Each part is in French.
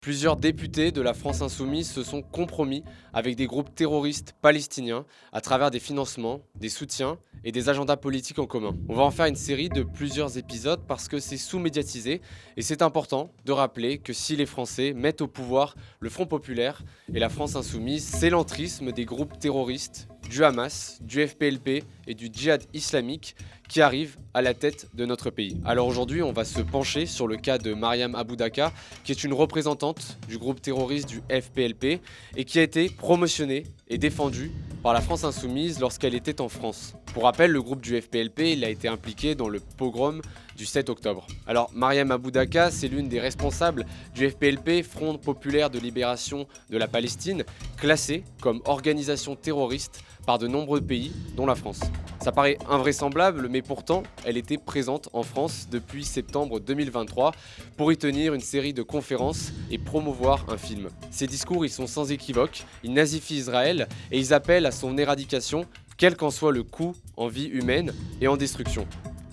Plusieurs députés de la France insoumise se sont compromis avec des groupes terroristes palestiniens à travers des financements, des soutiens et des agendas politiques en commun. On va en faire une série de plusieurs épisodes parce que c'est sous-médiatisé et c'est important de rappeler que si les Français mettent au pouvoir le Front populaire et la France insoumise, c'est l'entrisme des groupes terroristes, du Hamas, du FPLP et du djihad islamique qui arrivent à la tête de notre pays. Alors aujourd'hui, on va se pencher sur le cas de Mariam Abou Dacca, qui est une représentante du groupe terroriste du FPLP et qui a été promotionnée et défendue par la France insoumise lorsqu'elle était en France. Pour rappel, le groupe du FPLP il a été impliqué dans le pogrom du 7 octobre. Alors Mariam Abou Dacca, c'est l'une des responsables du FPLP, Front populaire de libération de la Palestine, classée comme organisation terroriste par de nombreux pays, dont la France. Ça paraît invraisemblable, mais pourtant, elle était présente en France depuis septembre 2023 pour y tenir une série de conférences et promouvoir un film. Ses discours, ils sont sans équivoque, ils nazifient Israël et ils appellent à son éradication, quel qu'en soit le coût en vie humaine et en destruction.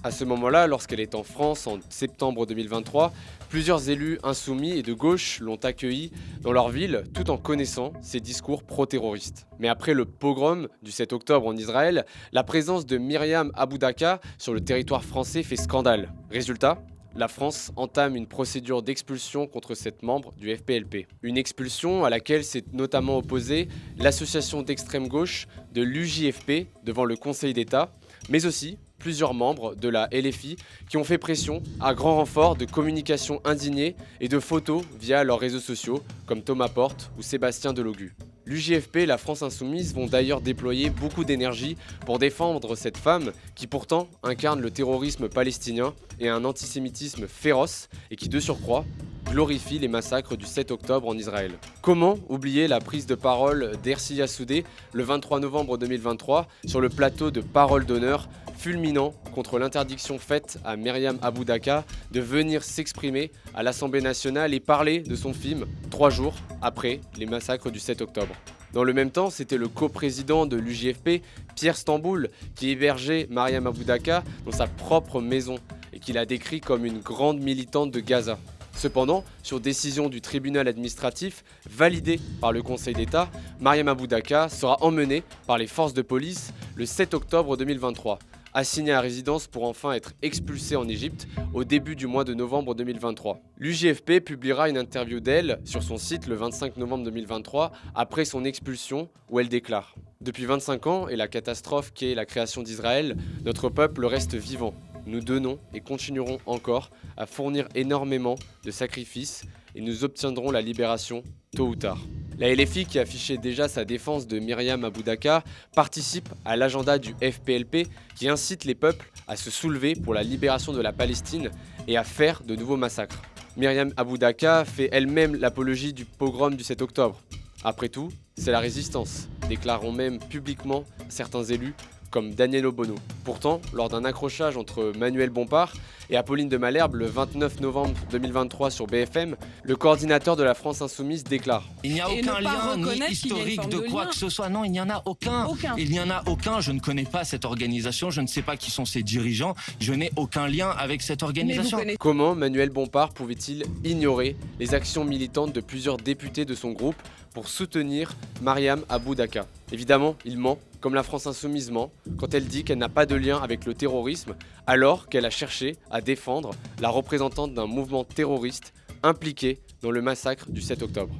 À ce moment-là, lorsqu'elle est en France en septembre 2023, plusieurs élus insoumis et de gauche l'ont accueillie dans leur ville tout en connaissant ses discours pro-terroristes. Mais après le pogrom du 7 octobre en Israël, la présence de Myriam Abou Dacca sur le territoire français fait scandale. Résultat, la France entame une procédure d'expulsion contre cette membre du FPLP. Une expulsion à laquelle s'est notamment opposée l'association d'extrême gauche de l'UJFP devant le Conseil d'État, mais aussi plusieurs membres de la LFI qui ont fait pression à grand renfort de communication indignée et de photos via leurs réseaux sociaux comme Thomas Porte ou Sébastien Delogu. L'UJFP et la France insoumise vont d'ailleurs déployer beaucoup d'énergie pour défendre cette femme qui pourtant incarne le terrorisme palestinien et un antisémitisme féroce et qui de surcroît glorifie les massacres du 7 octobre en Israël. Comment oublier la prise de parole d'Hersi Soudé le 23 novembre 2023 sur le plateau de Parole d'honneur fulminant contre l'interdiction faite à Myriam Abou Dacca de venir s'exprimer à l'Assemblée nationale et parler de son film 3 jours après les massacres du 7 octobre. Dans le même temps, c'était le coprésident de l'UJFP, Pierre Stamboul, qui hébergeait Myriam Abou Dacca dans sa propre maison et qui l'a décrit comme une grande militante de Gaza. Cependant, sur décision du tribunal administratif validée par le Conseil d'État, Myriam Abou Dacca sera emmenée par les forces de police le 7 octobre 2023, assignée à résidence pour enfin être expulsée en Égypte au début du mois de novembre 2023. L'UJFP publiera une interview d'elle sur son site le 25 novembre 2023 après son expulsion où elle déclare « Depuis 25 ans et la catastrophe qu'est la création d'Israël, notre peuple reste vivant. Nous donnons et continuerons encore à fournir énormément de sacrifices et nous obtiendrons la libération tôt ou tard. » La LFI, qui affichait déjà sa défense de Myriam Abou Dacca, participe à l'agenda du FPLP qui incite les peuples à se soulever pour la libération de la Palestine et à faire de nouveaux massacres. Myriam Abou Dacca fait elle-même l'apologie du pogrom du 7 octobre. Après tout, c'est la résistance, déclareront même publiquement certains élus comme Daniel Obono. Pourtant, lors d'un accrochage entre Manuel Bompard et Apolline de Malherbe le 29 novembre 2023 sur BFM, le coordinateur de la France insoumise déclare « Il n'y a aucun lien ni historique de quoi que ce soit. Non, il n'y en a aucun. Il n'y en a aucun. Je ne connais pas cette organisation. Je ne sais pas qui sont ses dirigeants. Je n'ai aucun lien avec cette organisation. » Comment Manuel Bompard pouvait-il ignorer les actions militantes de plusieurs députés de son groupe pour soutenir Myriam Abou Dacca? Évidemment, il ment, comme la France insoumise ment, quand elle dit qu'elle n'a pas de lien avec le terrorisme, alors qu'elle a cherché à défendre la représentante d'un mouvement terroriste impliqué dans le massacre du 7 octobre.